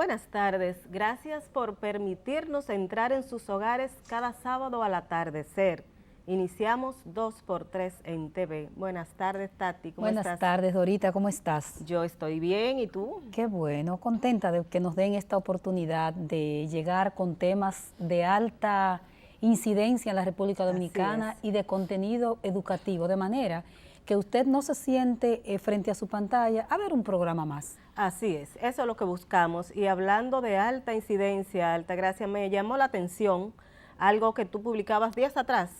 Buenas tardes, gracias por permitirnos entrar en sus hogares cada sábado al atardecer. Iniciamos 2x3 en TV. Buenas tardes, Tati, ¿cómo estás? Buenas tardes, Dorita, ¿cómo estás? Yo estoy bien, ¿y tú? Qué bueno, contenta de que nos den esta oportunidad de llegar con temas de alta incidencia en la República Dominicana y de contenido educativo, de manera que usted no se siente frente a su pantalla a ver un programa más. Así es, eso es lo que buscamos. Y hablando de alta incidencia, Altagracia, me llamó la atención algo que tú publicabas días atrás,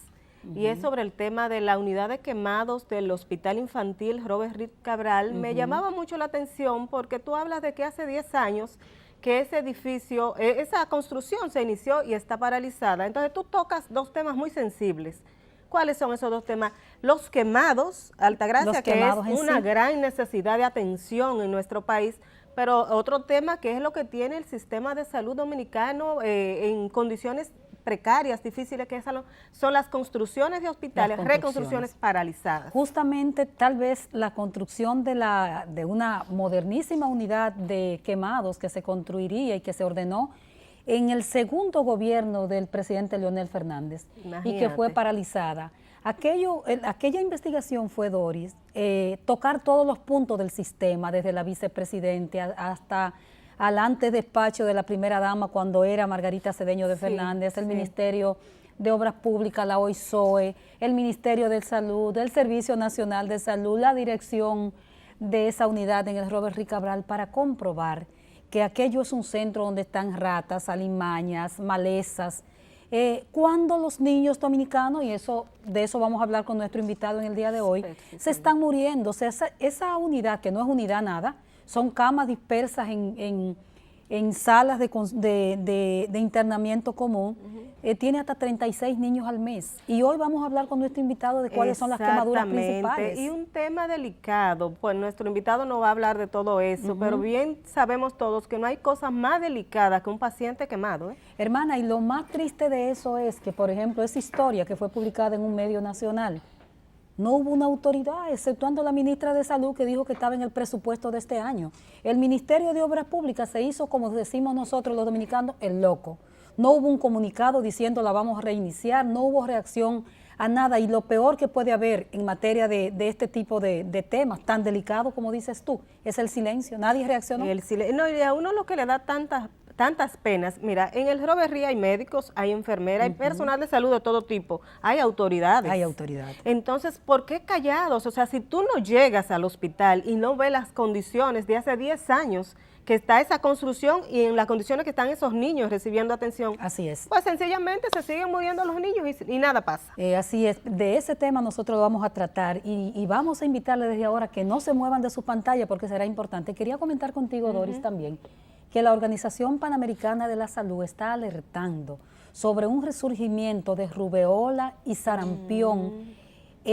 y es sobre el tema de la unidad de quemados del Hospital Infantil Robert Reed Cabral. Me llamaba mucho la atención porque tú hablas de que hace 10 años que ese edificio, esa construcción se inició y está paralizada. Entonces tú tocas dos temas muy sensibles. ¿Cuáles son esos dos temas? Los quemados, Altagracia, que es una gran necesidad de atención en nuestro país, pero otro tema que es lo que tiene el sistema de salud dominicano en condiciones precarias, difíciles, que son las construcciones de hospitales, reconstrucciones paralizadas. Justamente, tal vez la construcción de una modernísima unidad de quemados que se construiría y que se ordenó en el segundo gobierno del presidente Leonel Fernández. Imagínate. Y que fue paralizada. Aquella investigación fue, Doris, tocar todos los puntos del sistema, desde la vicepresidenta hasta al antedespacho de la primera dama cuando era Margarita Cedeño de Fernández, el Ministerio de Obras Públicas, la OISOE, el Ministerio de Salud, el Servicio Nacional de Salud, la dirección de esa unidad en el Robert Reed Cabral, para comprobar que aquello es un centro donde están ratas, alimañas, malezas. Cuando los niños dominicanos, y de eso vamos a hablar con nuestro invitado en el día de hoy, se están muriendo. O sea, esa unidad, que no es unidad nada, son camas dispersas en salas de internamiento común, tiene hasta 36 niños al mes. Y hoy vamos a hablar con nuestro invitado de cuáles son las quemaduras principales. Y un tema delicado, pues nuestro invitado no va a hablar de todo eso, pero bien sabemos todos que no hay cosa más delicada que un paciente quemado. Hermana, y lo más triste de eso es que, por ejemplo, esa historia que fue publicada en un medio nacional, no hubo una autoridad, exceptuando la ministra de Salud, que dijo que estaba en el presupuesto de este año. El Ministerio de Obras Públicas se hizo, como decimos nosotros los dominicanos, el loco. No hubo un comunicado diciendo la vamos a reiniciar, no hubo reacción a nada. Y lo peor que puede haber en materia de este tipo de temas tan delicados como dices tú, es el silencio. Nadie reaccionó. No, y a uno lo que le da tantas penas, mira, en el Robert Reed hay médicos, hay enfermeras, hay personal de salud de todo tipo, hay autoridades. Hay autoridades. Entonces, ¿por qué callados? O sea, si tú no llegas al hospital y no ves las condiciones de hace 10 años que está esa construcción y en las condiciones que están esos niños recibiendo atención. Así es. Pues sencillamente se siguen muriendo los niños y nada pasa. Así es. De ese tema nosotros lo vamos a tratar y vamos a invitarles desde ahora que no se muevan de su pantalla porque será importante. Quería comentar contigo, Doris, también, que la Organización Panamericana de la Salud está alertando sobre un resurgimiento de rubeola y sarampión,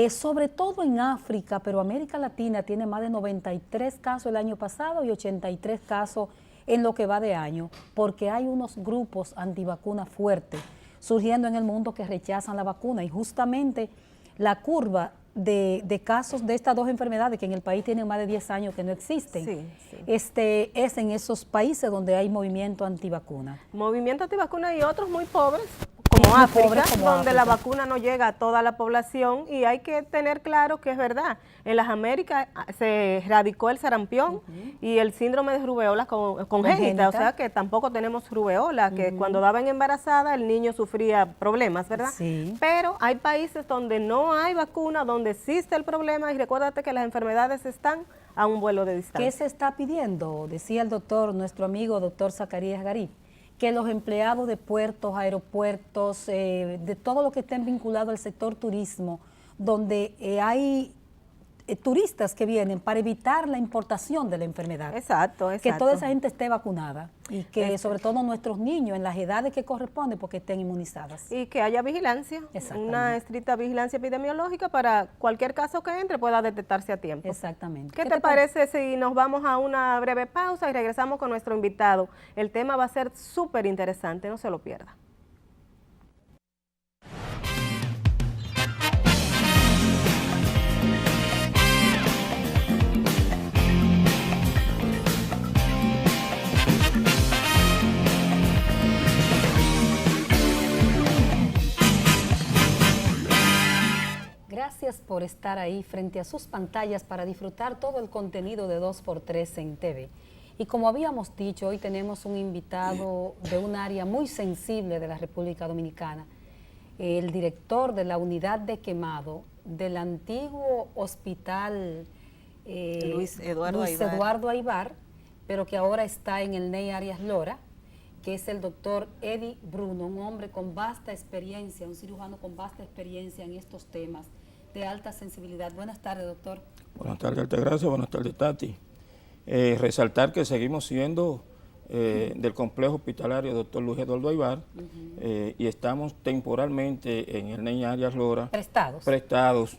sobre todo en África, pero América Latina tiene más de 93 casos el año pasado y 83 casos en lo que va de año, porque hay unos grupos antivacunas fuertes surgiendo en el mundo que rechazan la vacuna, y justamente la curva de casos de estas dos enfermedades que en el país tienen más de 10 años que no existen, es en esos países donde hay movimiento antivacuna. Movimiento antivacuna y otros muy pobres, como África, donde la vacuna no llega a toda la población, y hay que tener claro que es verdad. En las Américas se erradicó el sarampión y el síndrome de rubeola congénita, o sea que tampoco tenemos rubeola, que cuando daban embarazada el niño sufría problemas, ¿verdad? Sí. Pero hay países donde no hay vacuna, donde existe el problema, y recuérdate que las enfermedades están a un vuelo de distancia. ¿Qué se está pidiendo? Decía el doctor, nuestro amigo doctor Zacarías Garí, que los empleados de puertos, aeropuertos, de todo lo que estén vinculado al sector turismo, donde hay turistas que vienen para evitar la importación de la enfermedad. Exacto. Que toda esa gente esté vacunada y que sobre todo nuestros niños en las edades que corresponden porque estén inmunizadas. Y que haya vigilancia, una estricta vigilancia epidemiológica para cualquier caso que entre pueda detectarse a tiempo. Exactamente. ¿Qué te parece si nos vamos a una breve pausa y regresamos con nuestro invitado? El tema va a ser súper interesante, no se lo pierda. por estar ahí frente a sus pantallas para disfrutar todo el contenido de 2x3 en TV. Y como habíamos dicho, hoy tenemos un invitado de un área muy sensible de la República Dominicana, el director de la unidad de quemado del antiguo hospital Luis Eduardo Aybar, pero que ahora está en el Ney Arias Lora, que es el doctor Eddie Bruno, un hombre con vasta experiencia, un cirujano con vasta experiencia en estos temas de alta sensibilidad. Buenas tardes, doctor. Buenas tardes, Altagracia. Buenas tardes, Tati. Resaltar que seguimos siendo del complejo hospitalario Dr. Luis Eduardo Aybar y estamos temporalmente en el Ney Arias Lora prestados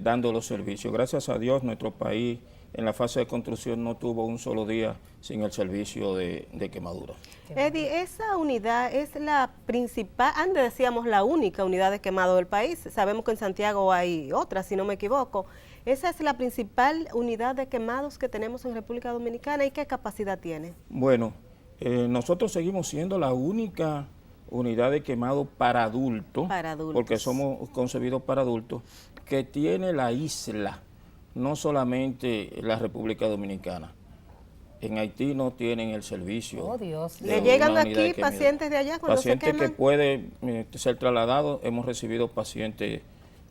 dando los servicios. Gracias a Dios, nuestro país en la fase de construcción no tuvo un solo día sin el servicio de quemadura. Eddie, esa unidad es la principal, antes decíamos la única unidad de quemado del país, sabemos que en Santiago hay otra, si no me equivoco. ¿Esa es la principal unidad de quemados que tenemos en República Dominicana y qué capacidad tiene? Bueno, nosotros seguimos siendo la única unidad de quemado para adultos, porque somos concebidos para adultos, que tiene la isla, no solamente la República Dominicana. En Haití no tienen el servicio. Oh, Dios. ¿Le llegan aquí pacientes de allá cuando pacientes se queman? Que pueden ser trasladados. Hemos recibido pacientes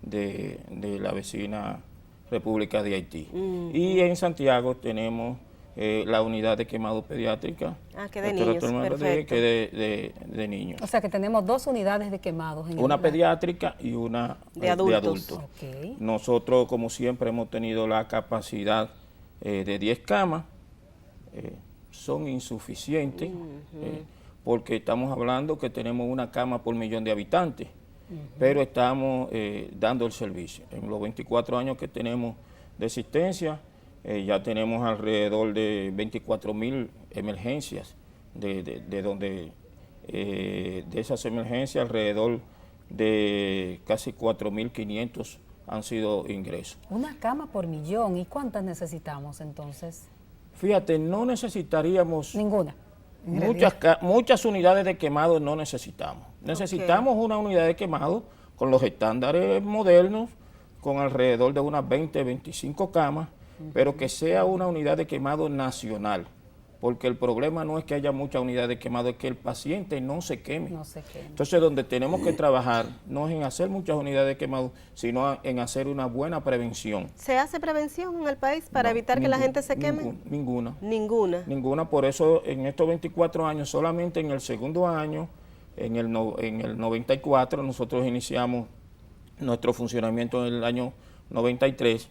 de la vecina República de Haití. Y en Santiago tenemos la unidad de quemado pediátrica. Que de niños, perfecto. Que de niños. O sea que tenemos dos unidades de quemados. Una pediátrica y una de adultos. Okay. Nosotros, como siempre, hemos tenido la capacidad de 10 camas. Son insuficientes porque estamos hablando que tenemos una cama por 1.000.000 de habitantes, pero estamos dando el servicio. En los 24 años que tenemos de existencia, ya tenemos alrededor de 24.000 emergencias, de esas emergencias alrededor de casi 4.500 han sido ingresos. Una cama por 1.000.000, ¿y cuántas necesitamos entonces? Fíjate, no necesitaríamos... Ninguna. Muchas unidades de quemado no necesitamos. Necesitamos una unidad de quemado con los estándares modernos, con alrededor de unas 20, 25 camas, pero que sea una unidad de quemado nacional. Porque el problema no es que haya muchas unidades de quemado, es que el paciente no se queme. Entonces, donde tenemos que trabajar no es en hacer muchas unidades de quemado, sino en hacer una buena prevención. ¿Se hace prevención en el país para evitar que la gente se queme? Ninguna. Ninguna. Por eso en estos 24 años, solamente en el segundo año, en el 94, nosotros iniciamos nuestro funcionamiento en el año 93,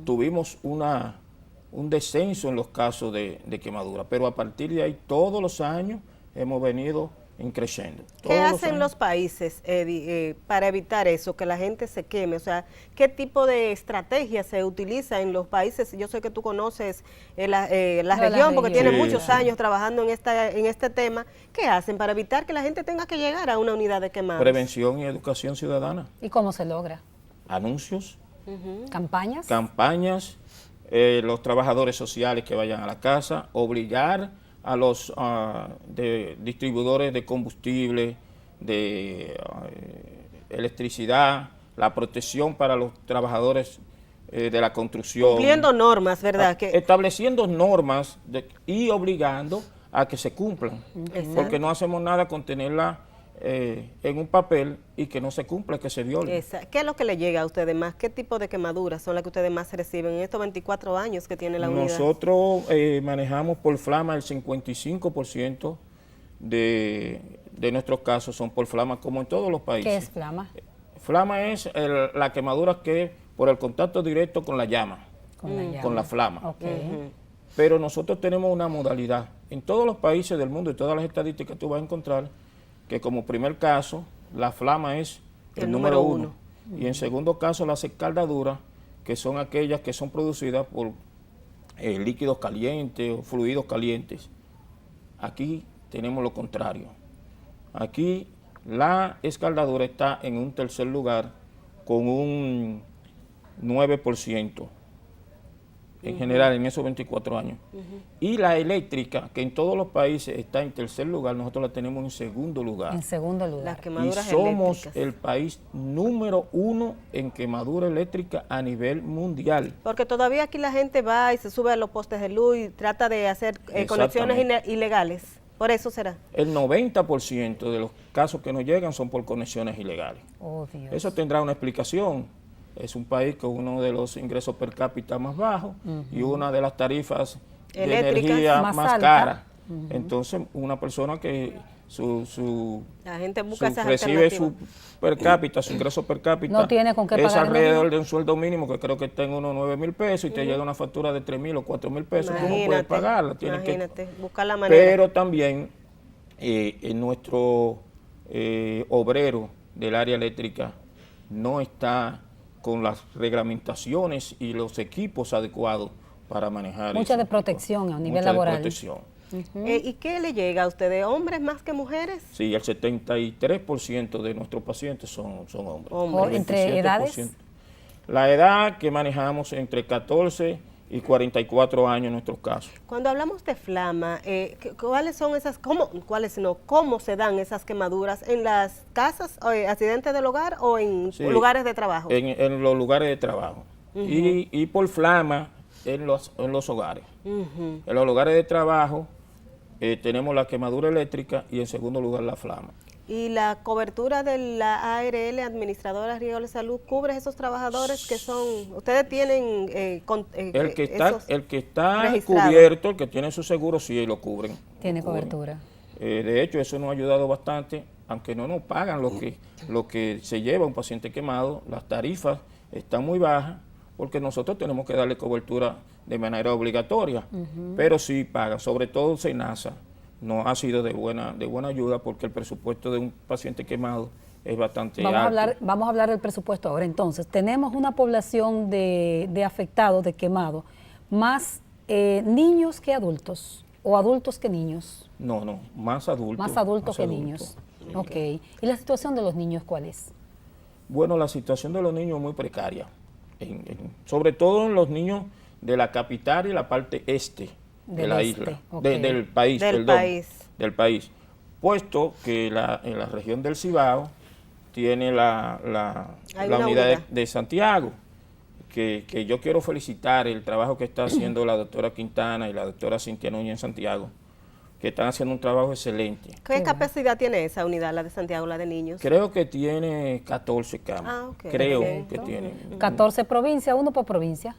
tuvimos un descenso en los casos de quemadura, pero a partir de ahí todos los años hemos venido creciendo. ¿Qué hacen los países, Eddie, para evitar eso, que la gente se queme? O sea, ¿qué tipo de estrategia se utiliza en los países? Yo sé que tú conoces la región porque tienes muchos años trabajando en este tema. ¿Qué hacen para evitar que la gente tenga que llegar a una unidad de quemados? Prevención y educación ciudadana. ¿Y cómo se logra? Anuncios. ¿Campañas? Campañas. Los trabajadores sociales que vayan a la casa, obligar a los distribuidores de combustible, de electricidad, la protección para los trabajadores de la construcción. Cumpliendo normas, ¿verdad? Estableciendo normas y obligando a que se cumplan, porque no hacemos nada con tenerla en un papel y que no se cumpla, que se viole. ¿Qué es lo que le llega a ustedes más? ¿Qué tipo de quemaduras son las que ustedes más reciben en estos 24 años que tiene la unidad? Nosotros manejamos por flama el 55% de nuestros casos son por flama, como en todos los países. ¿Qué es flama? Flama es la quemadura que por el contacto directo con la llama, con la flama. Pero nosotros tenemos una modalidad. En todos los países del mundo y todas las estadísticas tú vas a encontrar que como primer caso, la flama es el número 1. Y en segundo caso, las escaldaduras, que son aquellas que son producidas por líquidos calientes o fluidos calientes. Aquí tenemos lo contrario. Aquí la escaldadura está en un tercer lugar con un 9%. en general en esos 24 años. Y la eléctrica, que en todos los países está en tercer lugar, nosotros la tenemos en segundo lugar. En segundo lugar. Las Y quemaduras somos eléctricas. el país número 1 en quemadura eléctrica a nivel mundial. Porque todavía aquí la gente va y se sube a los postes de luz y trata de hacer conexiones ilegales. Por eso será. El 90% de los casos que nos llegan son por conexiones ilegales. Oh, Dios. Eso tendrá una explicación. Es un país con uno de los ingresos per cápita más bajos y una de las tarifas de Eléctricas energía más más alta. cara. Entonces, una persona que La gente busca esas recibe su alternativas. per cápita, su ingreso per cápita, No tiene con qué es pagar alrededor energía. de un sueldo mínimo que creo que está en unos 9,000 pesos y te llega una factura de 3,000 o 4,000 pesos. ¿Cómo puedes pagarla? Tienes que Imagínate, buscar la manera. pero también en nuestro obrero del área eléctrica no está con las reglamentaciones y los equipos adecuados para manejar Mucha ese de tipo. protección a nivel Mucha de laboral. protección. ¿Y qué le llega a ustedes? ¿Hombres más que mujeres? Sí, el 73% de nuestros pacientes son hombres. Hombres. El ¿Entre 27%. edades? La edad que manejamos entre 14 y 44 años en nuestros casos. Cuando hablamos de flama, ¿cuáles son esas, cómo se dan esas quemaduras? ¿En las casas, accidentes del hogar o en Sí, lugares de trabajo? En los lugares de trabajo. Y por flama en los hogares. En los lugares de trabajo tenemos la quemadura eléctrica y en segundo lugar la flama. ¿Y la cobertura de la ARL, Administradora Riesgo de Salud, cubre esos trabajadores que son, ustedes tienen El que está registrados? cubierto, el que tiene su seguro, sí lo cubren. Tiene Lo cubren. cobertura. De hecho, eso nos ha ayudado bastante, aunque no nos pagan lo que se lleva un paciente quemado, las tarifas están muy bajas, porque nosotros tenemos que darle cobertura de manera obligatoria, pero sí pagan, sobre todo SENASA. No ha sido de buena ayuda porque el presupuesto de un paciente quemado es bastante alto. Vamos a hablar del presupuesto ahora. Entonces, tenemos una población de afectados, de quemados, más niños que adultos, o adultos que niños. No, más adultos. Más adultos que niños. Sí. Ok. ¿Y la situación de los niños cuál es? Bueno, la situación de los niños es muy precaria, sobre todo en los niños de la capital y la parte este de la isla, del país, del país, puesto que en la región del Cibao tiene la unidad de Santiago, que yo quiero felicitar el trabajo que está haciendo la doctora Quintana y la doctora Cintia Núñez en Santiago, que están haciendo un trabajo excelente. ¿Qué capacidad tiene esa unidad, la de Santiago, la de niños? Creo que tiene 14 camas, creo que tiene. 14 provincias, uno por provincia.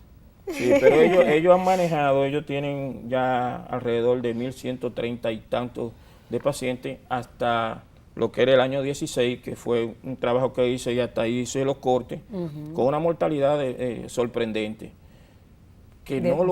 Sí, pero ellos han manejado, ellos tienen ya alrededor de 1.130 y tantos de pacientes hasta lo que era el año 16, que fue un trabajo que hice y hasta ahí hice los cortes, con una mortalidad sorprendente, que no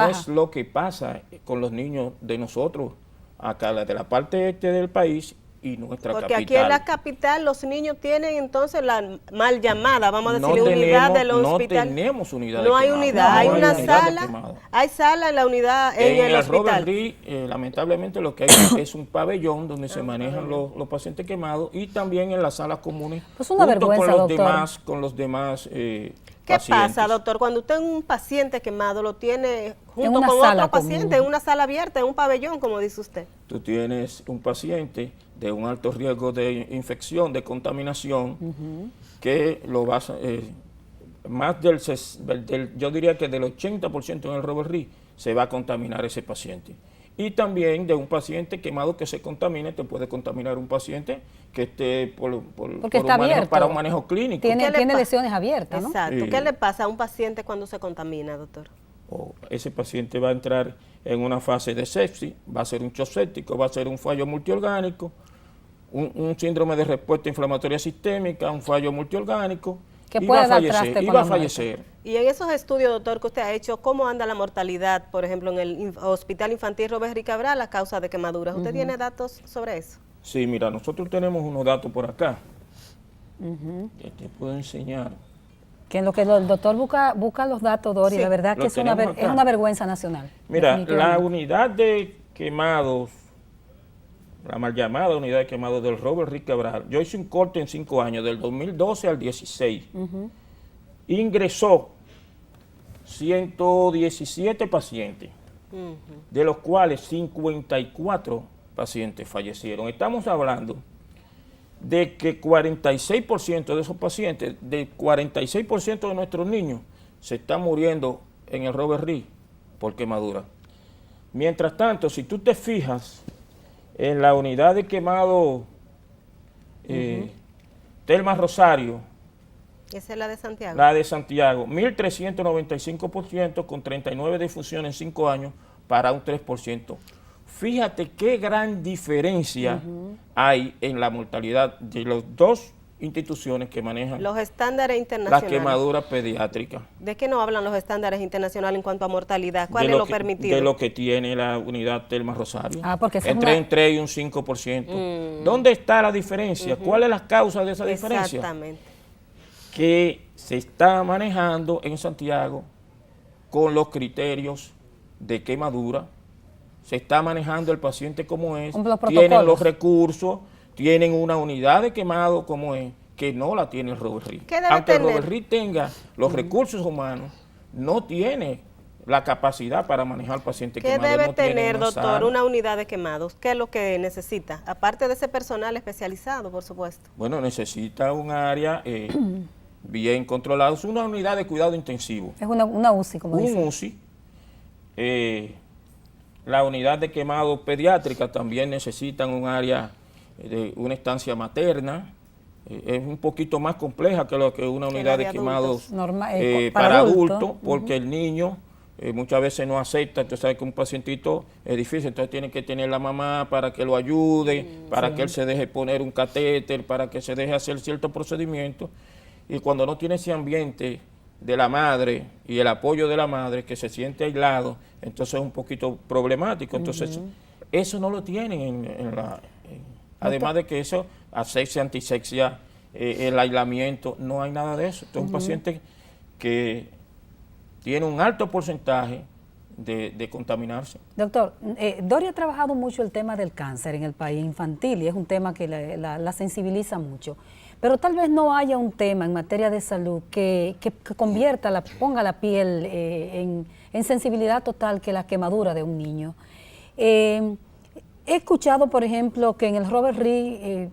es lo que pasa con los niños de nosotros, acá de la parte este del país y nuestra capital. Porque aquí en la capital los niños tienen entonces la mal llamada, vamos a decir, unidad del hospital. No tenemos unidad de No hay quemado. unidad, hay una sala, quemado. hay sala en la unidad en el hospital. Robert Reed, lamentablemente lo que hay es un pabellón donde se manejan los pacientes quemados y también en las salas comunes. Pues una vergüenza, con los demás ¿Qué pacientes. pasa, doctor, cuando usted un paciente quemado lo tiene junto una con sala otro paciente común, en una sala abierta, en un pabellón, como dice usted? Tú tienes un paciente de un alto riesgo de infección, de contaminación, que lo vas más yo diría que del 80% en el Robert Reed se va a contaminar ese paciente. Y también de un paciente quemado que se contamine, te puede contaminar un paciente que esté porque está abierto, para un manejo clínico. Tiene lesiones abiertas, ¿no? Exacto. ¿Qué le pasa a un paciente cuando se contamina, doctor? Ese paciente va a entrar en una fase de sepsis, va a ser un shock séptico, va a ser un fallo multiorgánico, un síndrome de respuesta inflamatoria sistémica, un fallo multiorgánico, que y puede va a dar fallecer, traste y con va a la muerte. fallecer. Y en esos estudios, doctor, que usted ha hecho, ¿cómo anda la mortalidad, por ejemplo, en el Hospital Infantil Robert Reed Cabral a causa de quemaduras? ¿Usted tiene datos sobre eso? Sí, mira, nosotros tenemos unos datos por acá, que te puedo enseñar. Que en lo que el doctor busca los datos, Dori, Sí, la verdad que es una vergüenza nacional. Mira, la unidad de quemados, la mal llamada unidad de quemados del Robert Reed Cabral, yo hice un corte en 5 años, del 2012 al 16. Ingresó 117 pacientes, de los cuales 54 pacientes fallecieron. Estamos hablando de que 46% de esos pacientes, de 46% de nuestros niños, se están muriendo en el Robert Reed por quemadura. Mientras tanto, si tú te fijas en la unidad de quemado Telma Rosario, esa es la de Santiago. La de Santiago, 1.395% con 39 difusiones en 5 años para un 3%. Fíjate qué gran diferencia hay en la mortalidad de las dos instituciones que manejan los estándares la internacionales. quemadura pediátrica. ¿De qué no hablan los estándares internacionales en cuanto a mortalidad? ¿Cuál es lo permitido? De lo que tiene la unidad Telma Rosario. Porque entre un 3 y un 5%. ¿Dónde está la diferencia? ¿Cuál es la causa de esa diferencia? Exactamente. Que se está manejando en Santiago con los criterios de quemadura, se está manejando el paciente como es, tienen los recursos, tienen una unidad de quemado como es, que no la tiene el Robert Reed. Aunque el Robert Reed tenga los recursos humanos, no tiene la capacidad para manejar pacientes quemados. ¿Qué debe tener, doctor, una unidad de quemados? ¿Qué es lo que necesita? Aparte de ese personal especializado, por supuesto. Bueno, necesita un área bien controlada, es una unidad de cuidado intensivo. Es una UCI, como dicen. Un UCI. La unidad de quemado pediátrica también necesitan un área de una estancia materna. Es un poquito más compleja que lo que una unidad de quemados para adultos, porque el niño muchas veces no acepta. Entonces sabes que un pacientito es difícil, entonces tiene que tener la mamá para que lo ayude, para que él se deje poner un catéter, para que se deje hacer ciertos procedimientos. Y cuando no tiene ese ambiente de la madre y el apoyo de la madre, que se siente aislado, entonces es un poquito problemático. Entonces eso no lo tienen además de que eso, asexia, antisexia, el aislamiento, no hay nada de eso. Entonces un paciente que tiene un alto porcentaje de contaminarse. Doctor, Doria ha trabajado mucho el tema del cáncer en el país infantil y es un tema que la sensibiliza mucho. Pero tal vez no haya un tema en materia de salud que ponga la piel en sensibilidad total que la quemadura de un niño. He escuchado, por ejemplo, que en el Robert Reed,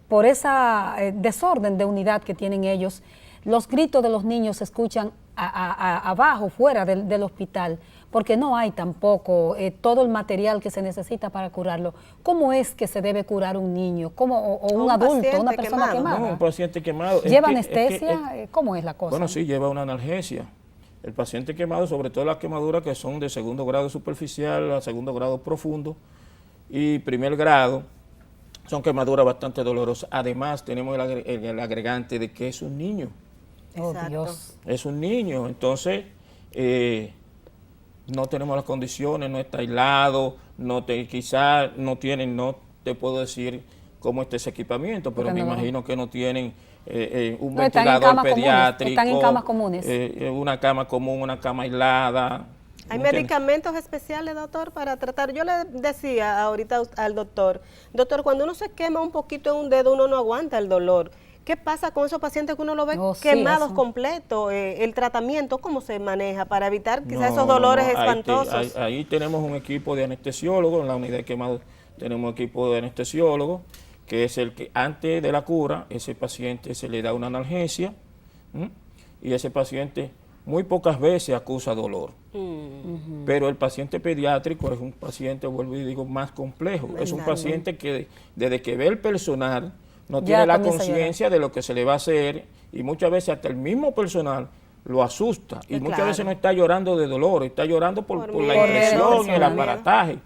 por esa desorden de unidad que tienen ellos, los gritos de los niños se escuchan abajo, fuera del hospital, porque no hay tampoco todo el material que se necesita para curarlo. ¿Cómo es que se debe curar un niño? O un adulto, una persona quemada? No, un paciente quemado. ¿Lleva anestesia? ¿Cómo es la cosa? Bueno, sí, lleva una analgesia. El paciente quemado, sobre todo las quemaduras que son de segundo grado superficial a segundo grado profundo y primer grado, son quemaduras bastante dolorosas. Además, tenemos el agregante de que es un niño. Oh, Dios. Es un niño, entonces no tenemos las condiciones, no está aislado, quizás no te puedo decir cómo está ese equipamiento, pero me imagino que no tienen un ventilador pediátrico. Están en camas comunes. Una cama común, una cama aislada. ¿Hay medicamentos especiales, doctor, para tratar? Yo le decía ahorita al doctor, cuando uno se quema un poquito en un dedo, uno no aguanta el dolor. ¿Qué pasa con esos pacientes que uno lo ve quemados completos? El tratamiento, ¿cómo se maneja para evitar quizás esos dolores espantosos? Ahí tenemos un equipo de anestesiólogos, en la unidad de quemados tenemos un equipo de anestesiólogos, que es el que antes de la cura, ese paciente se le da una analgesia, y ese paciente muy pocas veces acusa dolor. Pero el paciente pediátrico es un paciente, vuelvo y digo, más complejo. Es un paciente que desde que ve el personal no tiene la conciencia de lo que se le va a hacer, y muchas veces hasta el mismo personal lo asusta, y muchas veces no está llorando de dolor, está llorando por la impresión y el aparataje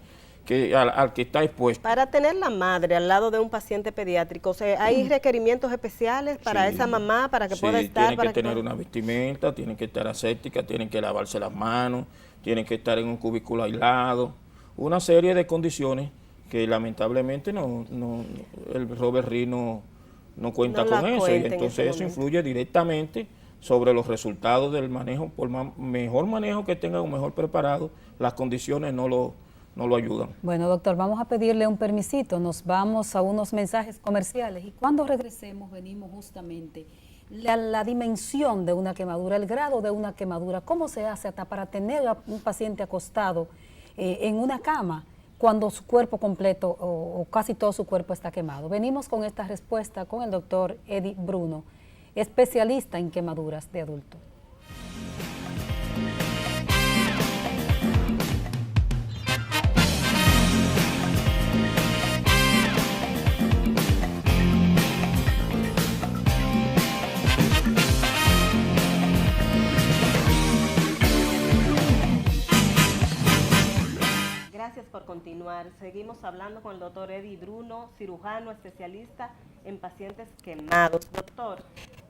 al que está expuesto. Para tener la madre al lado de un paciente pediátrico, ¿hay requerimientos especiales para esa mamá, para que pueda estar? Tiene que tener una vestimenta, tiene que estar aséptica, tienen que lavarse las manos, tienen que estar en un cubículo aislado, una serie de condiciones que lamentablemente el Robert Reed no cuenta con eso, y entonces eso influye directamente sobre los resultados del manejo. Por mejor manejo que tenga, un mejor preparado, las condiciones no lo ayudan. Bueno, doctor, vamos a pedirle un permisito, nos vamos a unos mensajes comerciales y cuando regresemos venimos justamente la dimensión de una quemadura, el grado de una quemadura, cómo se hace hasta para tener a un paciente acostado en una cama cuando su cuerpo completo o casi todo su cuerpo está quemado. Venimos con esta respuesta con el doctor Eddie Bruno, especialista en quemaduras de adulto. Gracias por continuar. Seguimos hablando con el doctor Eddie Bruno, cirujano especialista en pacientes quemados. Doctor,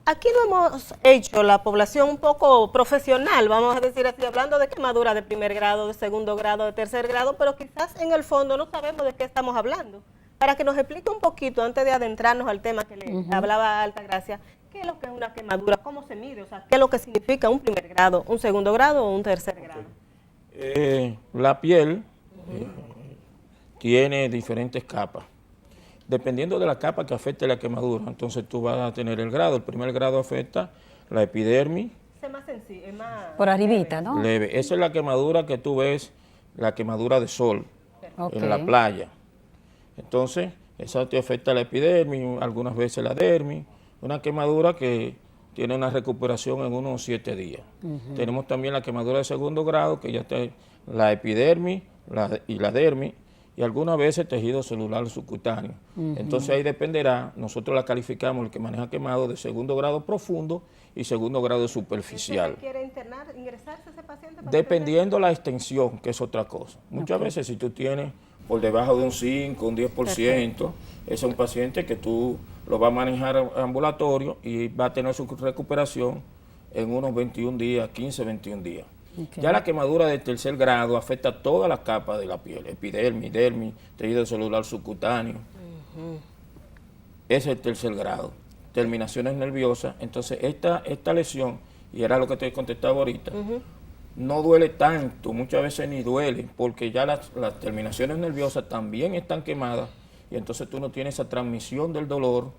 aquí lo hemos hecho la población un poco profesional, vamos a decir así, hablando de quemadura de primer grado, de segundo grado, de tercer grado, pero quizás en el fondo no sabemos de qué estamos hablando. Para que nos explique un poquito, antes de adentrarnos al tema que le hablaba Altagracia, ¿qué es lo que es una quemadura? ¿Cómo se mide? O sea, ¿qué es lo que significa un primer grado, un segundo grado o un tercer grado? La piel tiene diferentes capas. Dependiendo de la capa que afecte la quemadura, entonces tú vas a tener el grado. El primer grado afecta la epidermis. Es más sencillo, es más por arribita, ¿no? Leve. Esa es la quemadura que tú ves, la quemadura de sol en la playa. Entonces, esa te afecta la epidermis, algunas veces la dermis. Una quemadura que tiene una recuperación en unos 7 días. Tenemos también la quemadura de segundo grado, que ya está la epidermis y la dermis, y algunas veces tejido celular subcutáneo. Entonces ahí dependerá, nosotros la calificamos, el que maneja quemado, de segundo grado profundo y segundo grado superficial. ¿Quiere ingresarse ese paciente? Dependiendo la extensión, que es otra cosa. Muchas veces si tú tienes por debajo de un 5, un 10%, ese es un paciente que tú lo vas a manejar ambulatorio y va a tener su recuperación en unos 21 días, 15, 21 días. Ya la quemadura de tercer grado afecta todas las capas de la piel, epidermis, dermis, tejido celular subcutáneo. Ese es el tercer grado. Terminaciones nerviosas. Entonces, esta lesión, y era lo que te contestaba ahorita, no duele tanto, muchas veces ni duele, porque ya las terminaciones nerviosas también están quemadas, y entonces tú no tienes esa transmisión del dolor,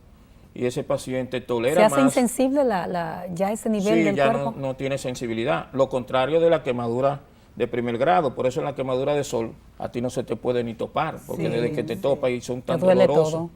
y ese paciente tolera más. ¿Se hace insensible ya ese nivel del cuerpo? Sí, ya no tiene sensibilidad. Lo contrario de la quemadura de primer grado. Por eso en la quemadura de sol a ti no se te puede ni topar, porque desde que te topa y son tan dolorosos. Todo.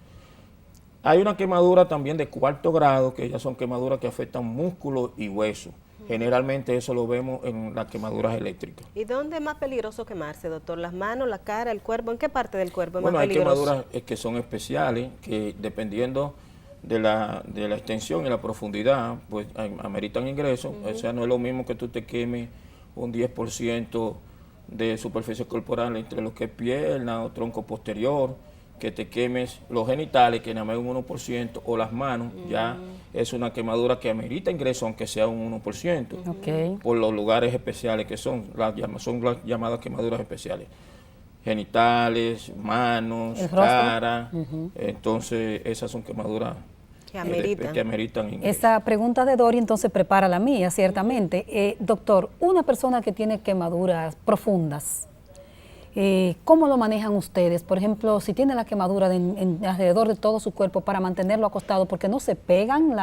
Hay una quemadura también de cuarto grado, que ya son quemaduras que afectan músculo y hueso. Generalmente eso lo vemos en las quemaduras eléctricas. ¿Y dónde es más peligroso quemarse, doctor? ¿Las manos, la cara, el cuerpo? ¿En qué parte del cuerpo es más hay peligroso? Quemaduras que son especiales, que dependiendo de la extensión y la profundidad, pues ameritan ingresos. O sea, no es lo mismo que tú te quemes un 10% de superficie corporal entre lo que es pierna o tronco posterior, que te quemes los genitales, que nada más un 1%, o las manos, ya es una quemadura que amerita ingreso, aunque sea un 1%, por los lugares especiales que son las llamadas quemaduras especiales. Genitales, manos, cara, entonces esas son quemaduras que ameritan ingreso. Esa pregunta de Dori entonces prepara la mía, ciertamente. Doctor, una persona que tiene quemaduras profundas, ¿cómo lo manejan ustedes? Por ejemplo, si tiene la quemadura alrededor de todo su cuerpo para mantenerlo acostado, porque no se pegan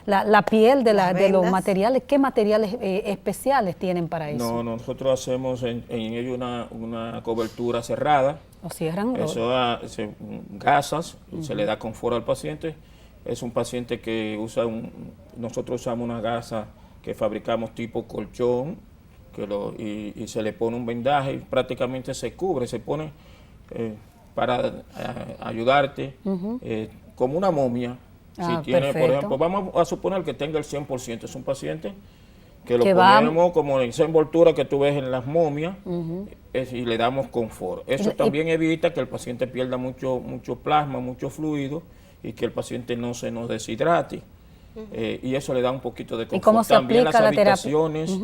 la piel de los materiales. ¿Qué materiales especiales tienen para eso? No, nosotros hacemos en ello una cobertura cerrada. ¿O cierran? Eso gasas, se le da confort al paciente. Es un paciente que usa nosotros usamos una gasa que fabricamos tipo colchón, y se le pone un vendaje y prácticamente se cubre, se pone para ayudarte como una momia. Si tiene, por ejemplo, vamos a suponer que tenga el 100%, es un paciente que lo ponemos como esa envoltura que tú ves en las momias y le damos confort. Eso también evita que el paciente pierda mucho plasma, mucho fluido y que el paciente no se nos deshidrate. Y eso le da un poquito de confort. ¿Y cómo se también aplica las la terapia? habitaciones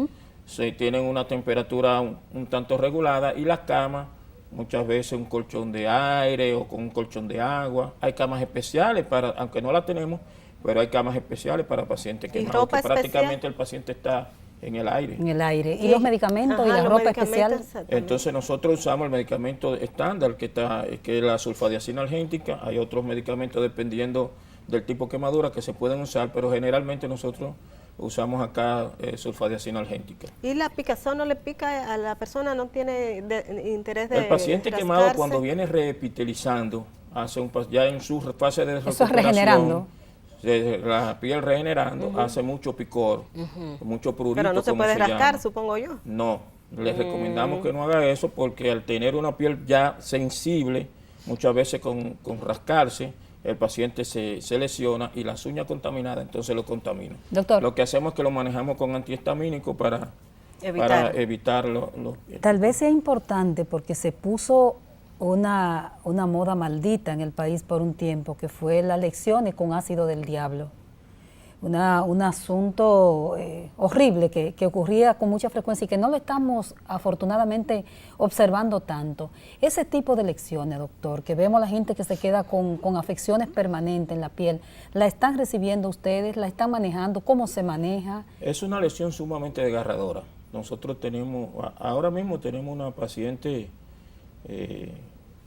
se tienen una temperatura un tanto regulada, y las camas muchas veces un colchón de aire o con un colchón de agua. Hay camas especiales aunque no las tenemos, pero hay camas especiales para pacientes quemados, que prácticamente el paciente está en el aire. En el aire. ¿Y los medicamentos y la ropa especial? Entonces nosotros usamos el medicamento estándar, que es la sulfadiacina argéntica. Hay otros medicamentos dependiendo del tipo quemadura que se pueden usar, pero generalmente nosotros usamos acá sulfadiazina argéntica. ¿Y la picazón no le pica a la persona? ¿No tiene interés de El paciente rascarse? quemado cuando viene reepitelizando, ya en su fase de recuperación, Eso es regenerando. La piel regenerando, hace mucho picor, mucho prurito. Pero no se como puede se rascar, llama. supongo yo. No, les recomendamos que no haga eso porque al tener una piel ya sensible, muchas veces con rascarse, el paciente se lesiona y las uñas contaminadas, entonces lo contamina. Doctor. Lo que hacemos es que lo manejamos con antihistamínico para evitarlo. Tal vez sea importante porque se puso una moda maldita en el país por un tiempo, que fue las lecciones con ácido del diablo. Un asunto horrible que ocurría con mucha frecuencia y que no lo estamos afortunadamente observando tanto. Ese tipo de lecciones, doctor, que vemos a la gente que se queda con afecciones permanentes en la piel, ¿la están recibiendo ustedes? ¿La están manejando? ¿Cómo se maneja? Es una lesión sumamente desgarradora. Nosotros ahora mismo tenemos una paciente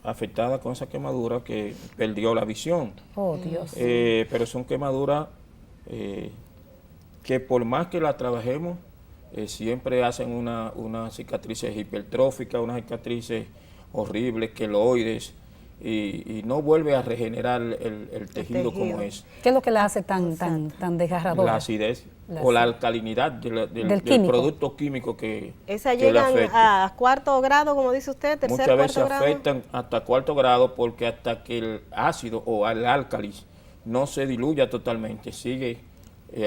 afectada con esa quemadura que perdió la visión. Oh, Dios. Pero son quemaduras que por más que la trabajemos, siempre hacen unas cicatrices hipertróficas, unas cicatrices horribles, queloides, y no vuelve a regenerar el tejido como es. ¿Qué es lo que la hace tan desgarradora? La acidez o la alcalinidad del producto químico que ¿Esa que llegan le afecta. a cuarto grado, como dice usted, tercer, Muchas veces cuarto grado? afectan hasta cuarto grado porque hasta que el ácido o el álcalis no se diluya totalmente, sigue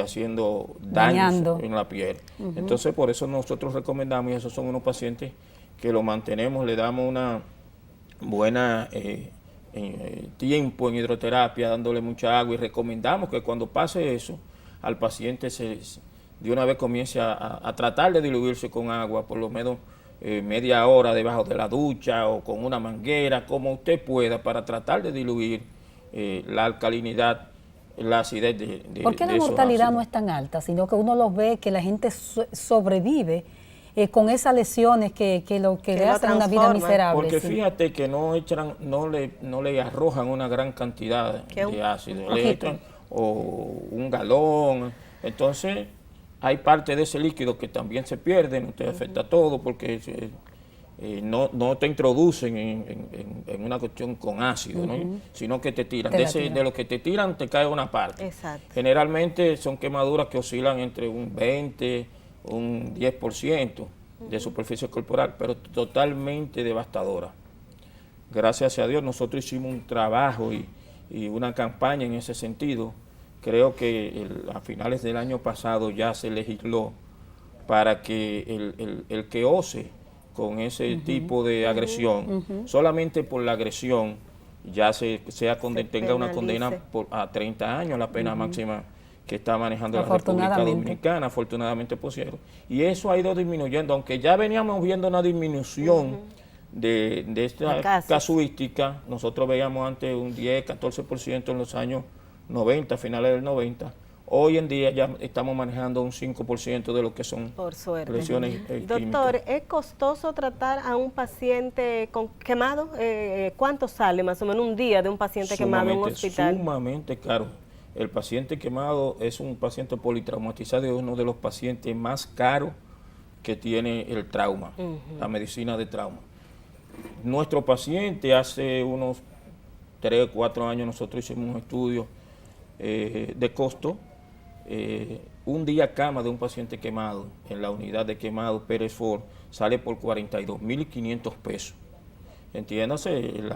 haciendo daños en la piel. Entonces, por eso nosotros recomendamos, y esos son unos pacientes que lo mantenemos, le damos una buena tiempo en hidroterapia, dándole mucha agua, y recomendamos que cuando pase eso, al paciente de una vez comience a tratar de diluirse con agua, por lo menos media hora debajo de la ducha o con una manguera, como usted pueda, para tratar de diluir la alcalinidad, la acidez de ¿Por qué la mortalidad no es tan alta, sino que uno los ve que la gente sobrevive con esas lesiones que le hacen una vida miserable? Porque fíjate que no le arrojan una gran cantidad de ácido, le echan un galón, entonces hay parte de ese líquido que también se pierde, no te afecta todo porque no te introducen en una cuestión con ácido, ¿no? Sino que te tiran. De lo que te tiran te cae una parte. Exacto. Generalmente son quemaduras que oscilan entre un 20, un 10% de superficie corporal, pero totalmente devastadora. Gracias a Dios nosotros hicimos un trabajo y una campaña en ese sentido. Creo que a finales del año pasado ya se legisló para que el que ose con ese tipo de agresión, solamente por la agresión, ya tenga una condena a 30 años, la pena máxima que está manejando la República Dominicana, afortunadamente pusieron. Y eso ha ido disminuyendo, aunque ya veníamos viendo una disminución de esta casuística. Nosotros veíamos antes un 10, 14% en los años 90, finales del 90. Hoy en día ya estamos manejando un 5% de lo que son lesiones químicas. Doctor, ¿es costoso tratar a un paciente quemado? ¿Cuánto sale más o menos un día de un paciente quemado en un hospital? Sumamente caro. El paciente quemado es un paciente politraumatizado y es uno de los pacientes más caros que tiene el trauma, la medicina de trauma. Nuestro paciente, hace unos 3 o 4 años, nosotros hicimos un estudio de costo. Un día cama de un paciente quemado en la unidad de quemado Pérez Ford sale por 42.500 pesos. Entiéndase, el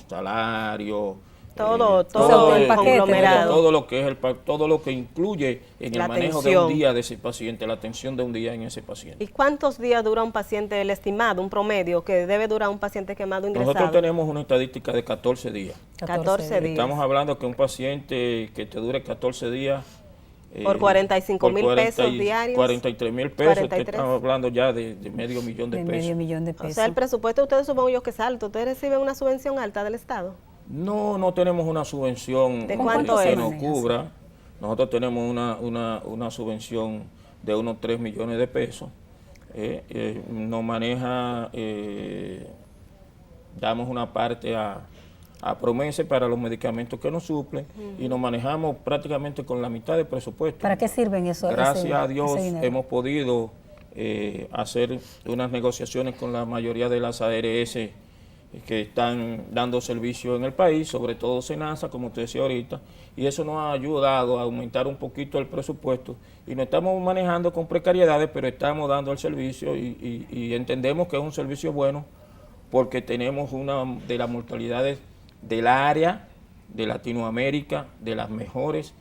salario, todo el conglomerado. Todo lo que incluye en el manejo de un día de ese paciente, la atención de un día en ese paciente. ¿Y cuántos días dura un paciente, el estimado, un promedio que debe durar un paciente quemado ingresado? Nosotros tenemos una estadística de 14 días. 14 días. Estamos hablando que un paciente que te dure 14 días... por 45.000 pesos diarios. 43.000 pesos, estamos hablando ya de medio millón de pesos. Medio millón de pesos. O sea, el presupuesto de ustedes supongo yo que es alto. ¿Ustedes reciben una subvención alta del Estado? No tenemos una subvención ¿De cuánto que es? nos cubra. Nosotros tenemos una subvención de unos 3 millones de pesos. Nos maneja, damos una parte a a Promese para los medicamentos que nos suplen y nos manejamos prácticamente con la mitad del presupuesto. ¿Para qué sirven eso? Gracias a Dios ese dinero? hemos podido hacer unas negociaciones con la mayoría de las ARS que están dando servicio en el país, sobre todo SENASA, como usted decía ahorita, y eso nos ha ayudado a aumentar un poquito el presupuesto y nos estamos manejando con precariedades, pero estamos dando el servicio y entendemos que es un servicio bueno porque tenemos una de las mortalidades del área de Latinoamérica, de las mejores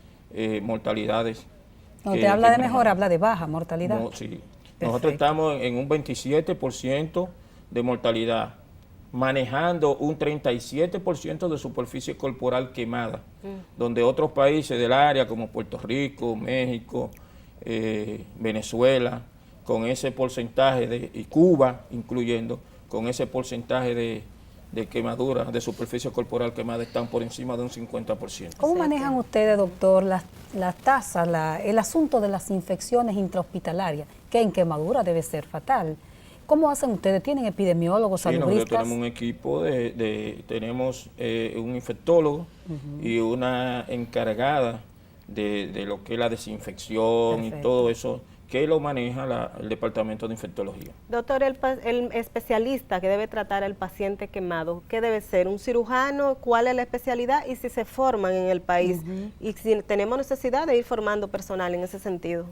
mortalidades. Cuando te habla de mejor, habla de baja mortalidad. No, sí. Nosotros estamos en un 27% de mortalidad, manejando un 37% de superficie corporal quemada, donde otros países del área como Puerto Rico, México, Venezuela, con ese porcentaje y Cuba incluyendo, con ese porcentaje de quemadura, de superficie corporal quemada, están por encima de un 50%. ¿Cómo manejan ustedes, doctor, las tasas, el asunto de las infecciones intrahospitalarias, que en quemadura debe ser fatal? ¿Cómo hacen ustedes? ¿Tienen epidemiólogos, salubristas? Sí, nosotros tenemos un equipo, tenemos un infectólogo y una encargada de lo que es la desinfección. Perfecto. Y todo eso, que lo maneja el Departamento de Infectología. Doctor, el especialista que debe tratar al paciente quemado, ¿qué debe ser? ¿Un cirujano? ¿Cuál es la especialidad? Y si se forman en el país. Y si tenemos necesidad de ir formando personal en ese sentido.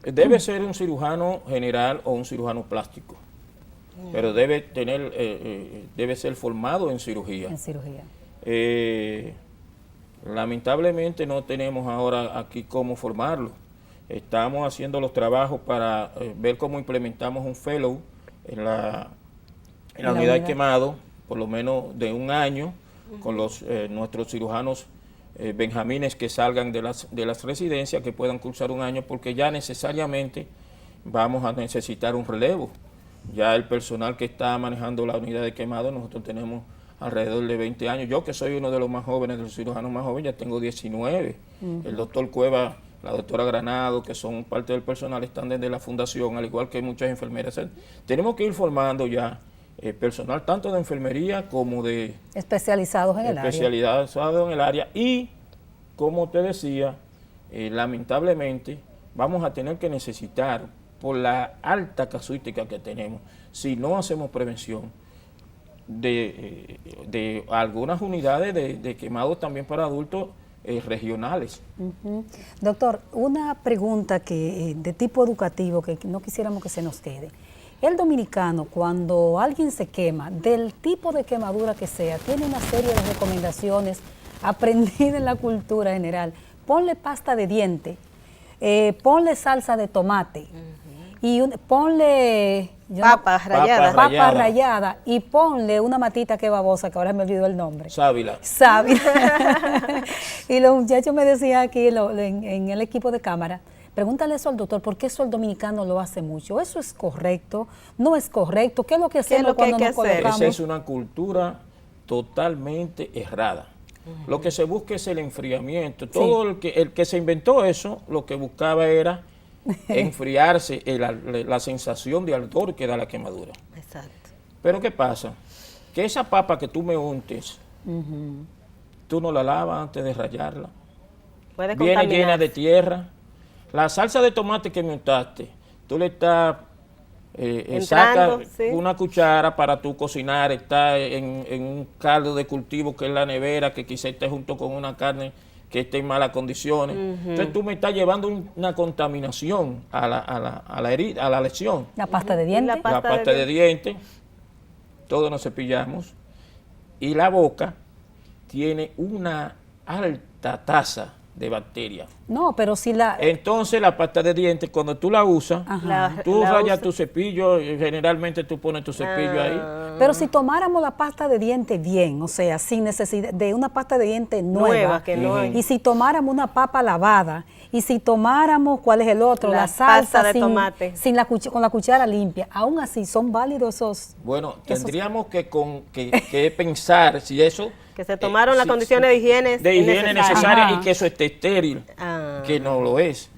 Debe ser un cirujano general o un cirujano plástico, pero debe ser formado en cirugía. En cirugía. Lamentablemente no tenemos ahora aquí cómo formarlo. Estamos haciendo los trabajos para ver cómo implementamos un fellow en la unidad de quemado, por lo menos de un año, con nuestros cirujanos benjamines que salgan de las residencias, que puedan cursar un año, porque ya necesariamente vamos a necesitar un relevo. Ya el personal que está manejando la unidad de quemado, nosotros tenemos alrededor de 20 años. Yo, que soy uno de los más jóvenes, de los cirujanos más jóvenes, ya tengo 19. El doctor Cueva, la doctora Granado, que son parte del personal, están desde la fundación, al igual que muchas enfermeras. Tenemos que ir formando ya personal tanto de enfermería como de especializados en el área. Y, como te decía, lamentablemente vamos a tener que necesitar, por la alta casuística que tenemos, si no hacemos prevención, de algunas unidades de quemados también para adultos regionales. Doctor, una pregunta de tipo educativo que no quisiéramos que se nos quede. El dominicano, cuando alguien se quema, del tipo de quemadura que sea, tiene una serie de recomendaciones aprendidas en la cultura general. Ponle pasta de diente, ponle salsa de tomate, y ponle papa rallada y ponle una matita que babosa, que ahora me olvidó el nombre. Sábila. Y los muchachos me decían aquí en el equipo de cámara, pregúntale eso al doctor, ¿por qué eso el dominicano lo hace mucho? ¿Eso es correcto? ¿No es correcto? ¿Qué es lo que hacemos cuando nos colocamos? Esa es una cultura totalmente errada. Lo que se busca es el enfriamiento. Todo el que se inventó eso, lo que buscaba era enfriarse, la sensación de ardor que da la quemadura. Exacto. Pero ¿qué pasa? Que esa papa que tú me untes, tú no la lavas antes de rallarla. Viene llena de tierra. La salsa de tomate que me untaste, tú le estás sacas una cuchara para tú cocinar, está en un caldo de cultivo que es la nevera, que quizá esté junto con una carne que esté en malas condiciones. Entonces tú me estás llevando una contaminación a la herida, a la lesión. La pasta de dientes. La pasta de dientes, todos nos cepillamos, y la boca tiene una alta tasa de bacterias. No, pero si Entonces la pasta de dientes, cuando tú la usas, tú rayas tu cepillo, generalmente tú pones tu cepillo ahí. Pero si tomáramos la pasta de dientes bien, o sea, sin necesidad de una pasta de dientes nueva que no hay. Y si tomáramos una papa lavada, y si tomáramos, ¿cuál es el otro? La salsa de tomate. Con la cuchara limpia, aún así son válidos esos... Bueno, tendríamos que pensar si eso... Que se tomaron las condiciones de higiene necesarias y que eso esté estéril, que no lo es.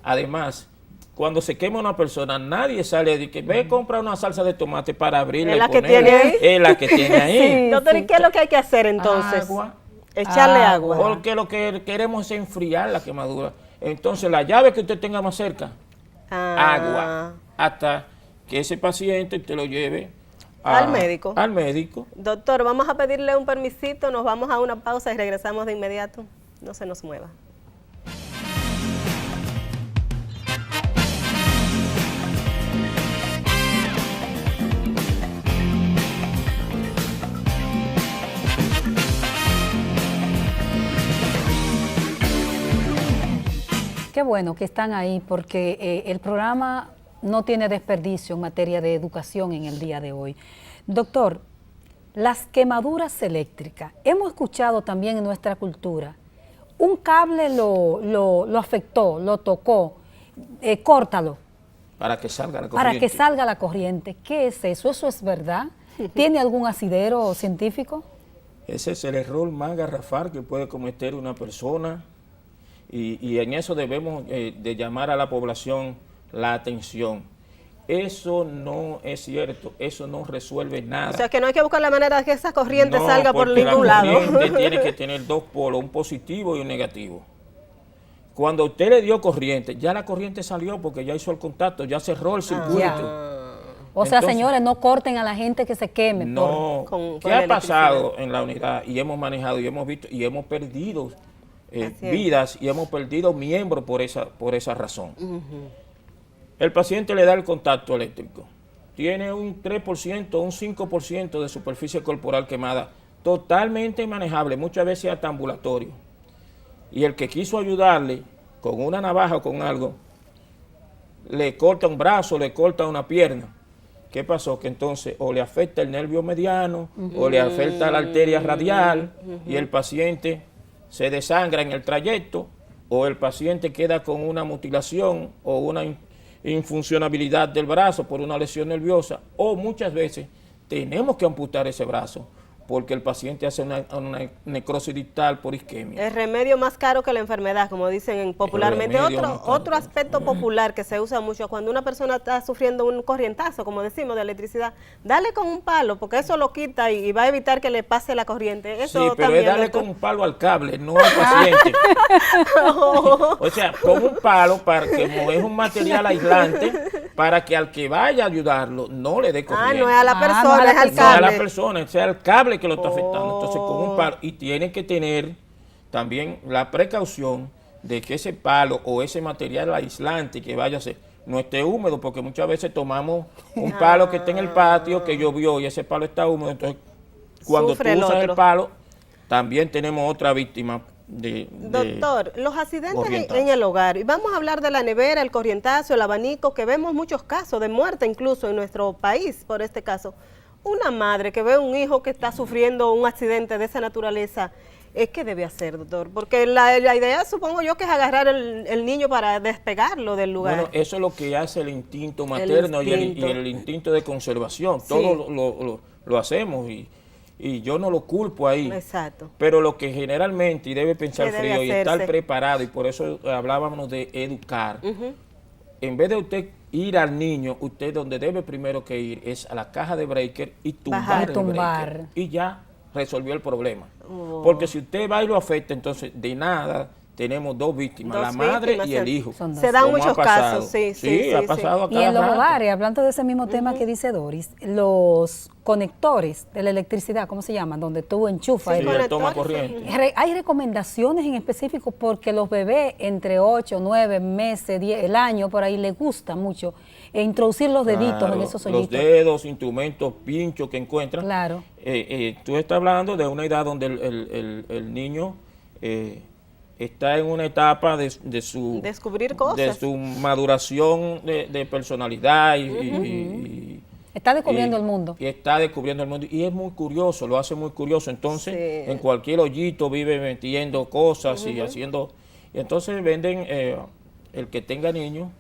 Además, cuando se quema una persona, nadie sale de que ve compra una salsa de tomate para abrirla Es y la que ponerla. tiene ahí. Es la que tiene ahí. Sí. Doctor, ¿y qué es lo que hay que hacer entonces? Agua. Echarle agua. Porque lo que queremos es enfriar la quemadura. Entonces, la llave que usted tenga más cerca, agua, hasta que ese paciente te lo lleve Al médico. Al médico. Doctor, vamos a pedirle un permisito, nos vamos a una pausa y regresamos de inmediato. No se nos mueva. Qué bueno que están ahí porque el programa no tiene desperdicio en materia de educación en el día de hoy. Doctor, las quemaduras eléctricas, hemos escuchado también en nuestra cultura, un cable lo afectó, lo tocó, córtalo. Para que salga la corriente. Para que salga la corriente. ¿Qué es eso? ¿Eso es verdad? ¿Tiene algún asidero científico? Ese es el error más garrafal que puede cometer una persona y en eso debemos de llamar a la población la atención. Eso no es cierto, eso no resuelve nada. O sea, que no hay que buscar la manera de que esa corriente No, salga por porque ningún la lado. corriente tiene que tener dos polos, un positivo y un negativo. Cuando usted le dio corriente, ya la corriente salió porque ya hizo el contacto, ya cerró el circuito. O sea, Entonces, señores, no corten a la gente que se queme. No, Con ¿qué la ha pasado electricidad? en la unidad? Y hemos manejado y hemos visto y hemos perdido Así es. vidas y hemos perdido miembros por esa razón. El paciente le da el contacto eléctrico. Tiene un 3%, un 5% de superficie corporal quemada, totalmente manejable, muchas veces hasta ambulatorio. Y el que quiso ayudarle con una navaja o con algo, le corta un brazo, le corta una pierna. ¿Qué pasó? Que entonces o le afecta el nervio mediano o le afecta la arteria radial y el paciente se desangra en el trayecto o el paciente queda con una mutilación o una infuncionabilidad del brazo por una lesión nerviosa o muchas veces tenemos que amputar ese brazo porque el paciente hace una necrosis distal por isquemia. El remedio más caro que la enfermedad, como dicen popularmente. remedio más caro. Otro aspecto popular que se usa mucho cuando una persona está sufriendo un corrientazo, como decimos, de electricidad, dale con un palo, porque eso lo quita y va a evitar que le pase la corriente. Eso Sí, pero también, es darle doctor. con un palo al cable, no al paciente. O sea, con un palo, para que como es un material aislante, para que al que vaya a ayudarlo no le dé corriente. No es a la Ah, persona, no a la es al No a la cable. persona, sea el cable que lo está afectando. Entonces, con un palo, y tiene que tener también la precaución de que ese palo o ese material aislante que vaya a ser no esté húmedo, porque muchas veces tomamos un palo que está en el patio, que llovió y ese palo está húmedo, entonces cuando Sufre tú el usas otro. el palo, también tenemos otra víctima de Doctor, los accidentes corrientazo. en el hogar, y vamos a hablar de la nevera, el corrientazo, el abanico, que vemos muchos casos de muerte incluso en nuestro país por este caso. Una madre que ve un hijo que está sufriendo un accidente de esa naturaleza, ¿qué debe hacer, doctor? Porque la idea, supongo yo, que es agarrar el niño para despegarlo del lugar. Bueno, eso es lo que hace el instinto materno y instinto. el instinto de conservación. Sí. Todo lo hacemos y yo no lo culpo ahí. Exacto. Pero lo que generalmente, y debe pensar ¿Qué debe frío y hacerse? estar preparado, y por eso hablábamos de educar. En vez de usted ir al niño, usted donde debe primero que ir es a la caja de breaker y tumbar el breaker. Y ya resolvió el problema. Porque si usted va y lo afecta, entonces de nada tenemos dos víctimas, Dos la madre víctimas, y el hijo. Son dos. Se dan Como muchos ha pasado. casos, sí, Sí, ha sí. pasado a Y cada en los rato. hogares, hablando de ese mismo tema que dice Doris, los conectores de la electricidad, ¿cómo se llaman? Donde tú enchufas. Sí, el- él toma conectores, corriente. Hay recomendaciones en específico porque los bebés entre 8, 9 meses, 10, el año, por ahí les gusta mucho introducir los deditos Claro, en esos los hoyitos. dedos, instrumentos, pinchos que encuentran. Claro. Tú estás hablando de una edad donde el niño está en una etapa de su Descubrir cosas. de su maduración de personalidad y Está descubriendo el mundo. Y está descubriendo el mundo. Y es muy curioso, lo hace muy curioso. Entonces, Sí. en cualquier hoyito vive metiendo cosas y haciendo. Y entonces venden, el que tenga niños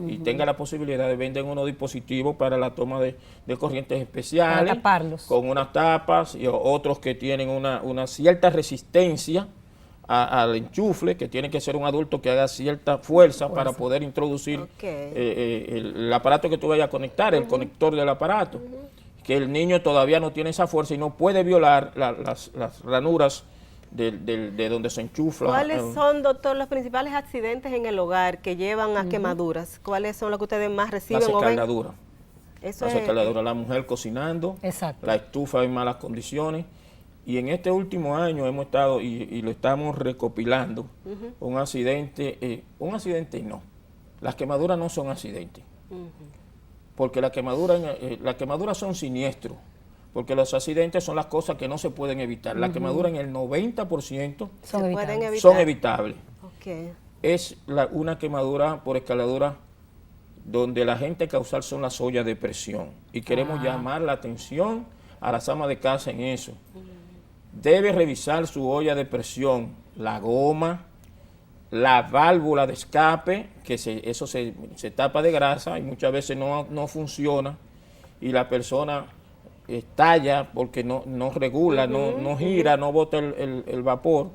y tenga la posibilidad de venden unos dispositivos para la toma de corrientes especiales. Para taparlos. Con unas tapas y otros que tienen una cierta resistencia al enchufle, que tiene que ser un adulto que haga cierta fuerza para poder introducir el aparato que tú vayas a conectar, el conector del aparato, que el niño todavía no tiene esa fuerza y no puede violar las ranuras de donde se enchufla. ¿Cuáles son, doctor, los principales accidentes en el hogar que llevan a quemaduras? ¿Cuáles son los que ustedes más reciben La o ven? secaldadura. Eso La es secaldadura, la mujer cocinando, Exacto. la estufa en malas condiciones. Y en este último año hemos estado, y lo estamos recopilando, un accidente no. Las quemaduras no son accidentes. Porque las quemaduras son siniestros. Porque los accidentes son las cosas que no se pueden evitar. Las quemaduras en el 90% son evitables. Okay. Es una quemadura por escaladura donde la gente causal son las ollas de presión. Y queremos llamar la atención a las amas de casa en eso. Debe revisar su olla de presión, la goma, la válvula de escape, que eso se tapa de grasa y muchas veces no funciona y la persona estalla porque no regula, no gira, no bota el vapor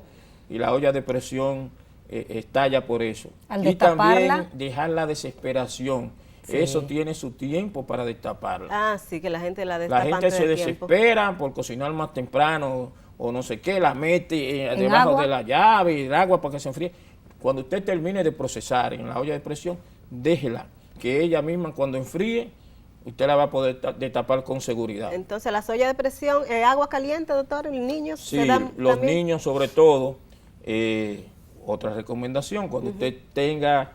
y la olla de presión estalla por eso. Y también dejar la desesperación. Sí. Eso tiene su tiempo para destaparla. Ah, sí, que la gente la destapa. La gente se desespera por cocinar más temprano o no sé qué, la mete debajo de la llave y el agua para que se enfríe. Cuando usted termine de procesar en la olla de presión, déjela, que ella misma cuando enfríe, usted la va a poder destapar con seguridad. Entonces, las ollas de presión, agua caliente, doctor, los niños sí, se dan los también. Niños sobre todo, otra recomendación, cuando usted tenga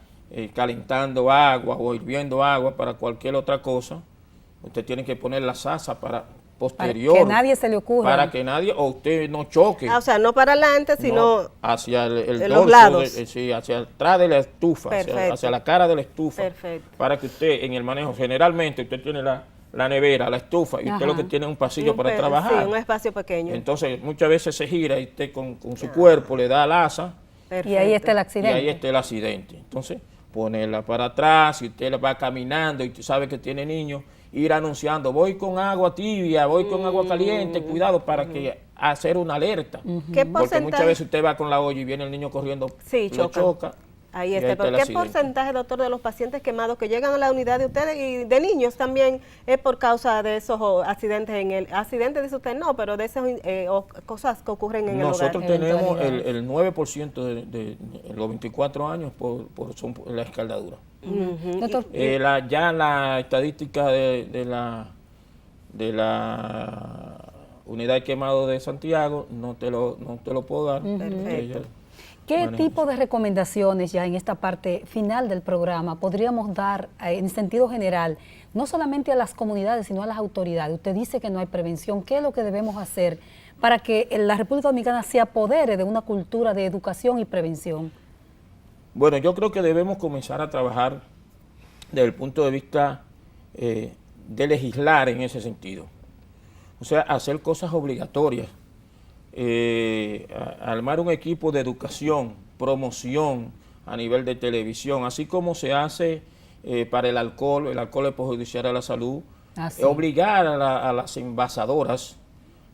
calentando agua o hirviendo agua para cualquier otra cosa, usted tiene que poner la sasa para posterior. Para que nadie se le ocurra. Para que nadie, o usted no choque. O sea, no para adelante, sino hacia el dorso, los lados. Sí, hacia atrás de la estufa, hacia la cara de la estufa. Perfecto. Para que usted en el manejo, generalmente usted tiene la nevera, la estufa, y usted lo que tiene es un pasillo para trabajar. Sí, un espacio pequeño. Entonces, muchas veces se gira y usted con su cuerpo le da al asa. Perfecto. Y ahí está el accidente. Y ahí está el accidente. Entonces, ponerla para atrás, y usted va caminando y tú sabe que tiene niños, ir anunciando, voy con agua tibia, voy con agua caliente, cuidado para que hacer una alerta. ¿Qué porque muchas veces usted va con la olla y viene el niño corriendo, lo choca. Ahí está. ¿Pero qué porcentaje, doctor, de los pacientes quemados que llegan a la unidad de ustedes y de niños también es por causa de esos accidentes en el accidente, dice usted, no, pero de esas cosas que ocurren en el hogar? Nosotros tenemos el 9% de los 24 años por la escaldadura. Doctor, ya la estadística de la unidad de quemado de Santiago no te lo puedo dar. Perfecto. ¿Qué tipo de recomendaciones ya en esta parte final del programa podríamos dar en sentido general, no solamente a las comunidades, sino a las autoridades? Usted dice que no hay prevención. ¿Qué es lo que debemos hacer para que la República Dominicana se apodere de una cultura de educación y prevención? Bueno, yo creo que debemos comenzar a trabajar desde el punto de vista de legislar en ese sentido. O sea, hacer cosas obligatorias. Armar un equipo de educación, promoción a nivel de televisión, así como se hace para el alcohol es perjudicial a la salud, obligar a las envasadoras,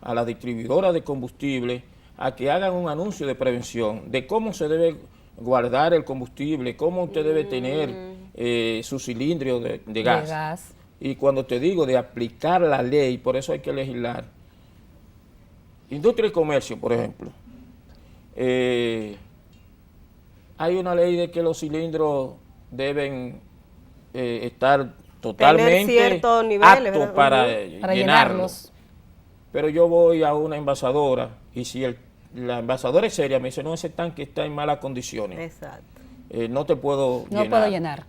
a las distribuidoras de combustible, a que hagan un anuncio de prevención, de cómo se debe guardar el combustible, cómo usted debe tener su cilindro de gas. Y cuando te digo de aplicar la ley, por eso hay que legislar. Industria y comercio, por ejemplo. Hay una ley de que los cilindros deben estar totalmente aptos para llenarlos. Pero yo voy a una envasadora y si la envasadora es seria, me dice, no, ese tanque está en malas condiciones. Exacto. No te puedo llenar. No puedo llenar.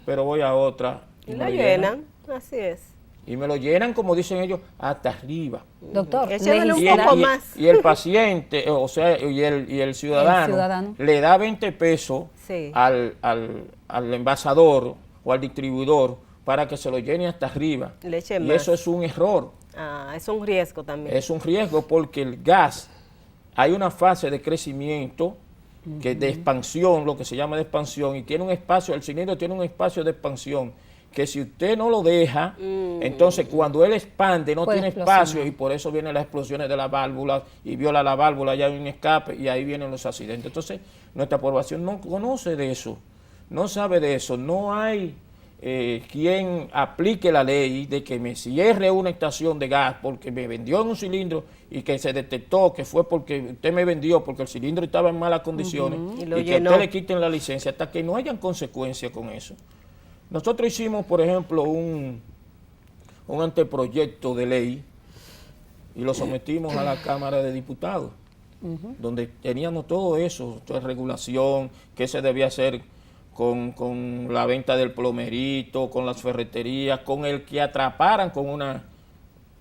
Pero voy a otra. Y la llenan, así es. Y me lo llenan, como dicen ellos, hasta arriba. Doctor, échale un poco más. Y el paciente, o sea, y el ciudadano, le da 20 pesos al envasador o al distribuidor para que se lo llene hasta arriba. Leche y más. Eso es un error. Es un riesgo también. Es un riesgo porque el gas, hay una fase de crecimiento, que de expansión, lo que se llama de expansión, y tiene un espacio, el cilindro tiene un espacio de expansión, que si usted no lo deja, entonces cuando él expande no Puede tiene explosionar. espacio y por eso vienen las explosiones de las válvulas y viola la válvula, ya hay un escape y ahí vienen los accidentes. Entonces nuestra población no conoce de eso, no sabe de eso, no hay quien aplique la ley de que me cierre una estación de gas porque me vendió en un cilindro y que se detectó que fue porque usted me vendió porque el cilindro estaba en malas condiciones Y y lo que llenó. usted le quiten la licencia hasta que no hayan consecuencias con eso. Nosotros hicimos, por ejemplo, un anteproyecto de ley y lo sometimos a la Cámara de Diputados, donde teníamos todo eso, toda regulación, qué se debía hacer con la venta del plomerito, con las ferreterías, con el que atraparan con una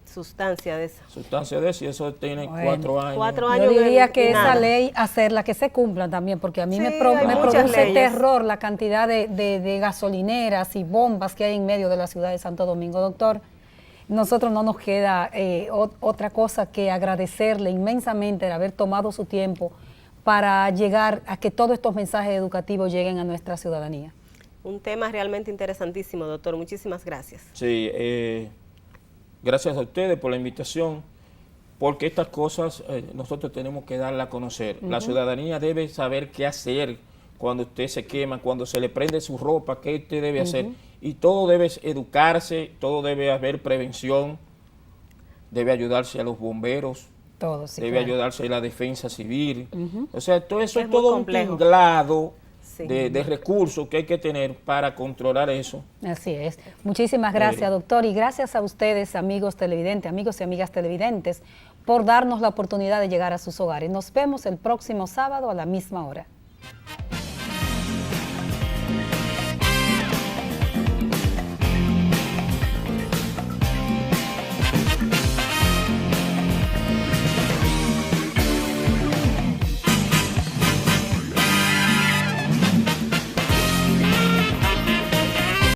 Sustancia de esa. sustancia de eso, y eso tiene Bueno, 4 años. 4 Yo años diría y que esa nada. ley, hacerla, que se cumpla también, porque a mí Sí, me hay muchas produce leyes. terror la cantidad de gasolineras y bombas que hay en medio de la ciudad de Santo Domingo. Doctor, nosotros no nos queda otra cosa que agradecerle inmensamente de haber tomado su tiempo para llegar a que todos estos mensajes educativos lleguen a nuestra ciudadanía. Un tema realmente interesantísimo, doctor. Muchísimas gracias. Sí, gracias a ustedes por la invitación, porque estas cosas nosotros tenemos que darlas a conocer. La ciudadanía debe saber qué hacer cuando usted se quema, cuando se le prende su ropa, qué usted debe hacer. Y todo debe educarse, todo debe haber prevención, debe ayudarse a los bomberos, Todo, sí, debe claro. ayudarse a la defensa civil. O sea, todo eso Es es muy todo un complejo. tinglado Sí. de recursos que hay que tener para controlar eso. Así es. Muchísimas gracias, doctor, y gracias a ustedes, amigos televidentes, amigos y amigas televidentes, por darnos la oportunidad de llegar a sus hogares. Nos vemos el próximo sábado a la misma hora.